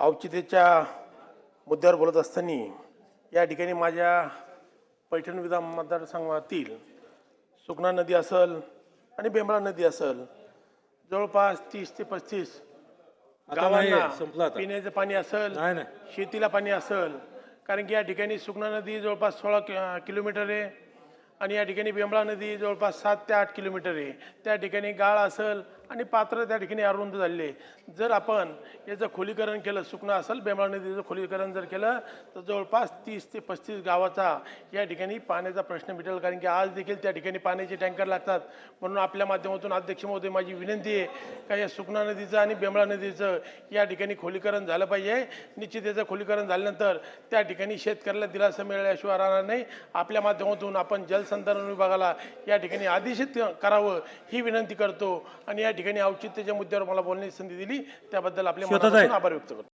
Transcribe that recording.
औचित्याच्या मुद्द्यावर बोलत असताना या ठिकाणी माझ्या पैठण विधान मतदारसंघातील सुकना नदी असेल आणि बेंबळा नदी असेल जवळपास 30 ते 35 गावांना पिण्याचं पाणी असेल, शेतीला पाणी असेल. कारण की या ठिकाणी सुकना नदी जवळपास 16 किलोमीटर आहे आणि या ठिकाणी बेंबळा नदी जवळपास 7 ते 8 किलोमीटर आहे. त्या ठिकाणी गाळ असेल आणि पात्र त्या ठिकाणी अरुंद झाले. जर आपण याचं खोलीकरण केलं, सुकना असेल बेंबळा नदीचं खोलीकरण जर केलं तर जवळपास 30 ते 35 गावाचा या ठिकाणी पाण्याचा प्रश्न मिटेल. कारण की आज देखील त्या ठिकाणी पाण्याचे टँकर लागतात. म्हणून आपल्या माध्यमातून अध्यक्ष महोदय माझी विनंती आहे का या सुकना नदीचं आणि बेंबळा नदीचं या ठिकाणी खोलीकरण झालं पाहिजे. निश्चित याचं खोलीकरण झाल्यानंतर त्या ठिकाणी शेतकऱ्याला दिलासा मिळाल्याशिवाय राहणार नाही. आपल्या माध्यमातून आपण जलसंधारण विभागाला या ठिकाणी आदेशित करावं ही विनंती करतो आणि या ठिकाणी औचित्याच्या मुद्द्यावर मला बोलण्याची संधी दिली त्याबद्दल आपल्या मनापासून आभार व्यक्त करतो.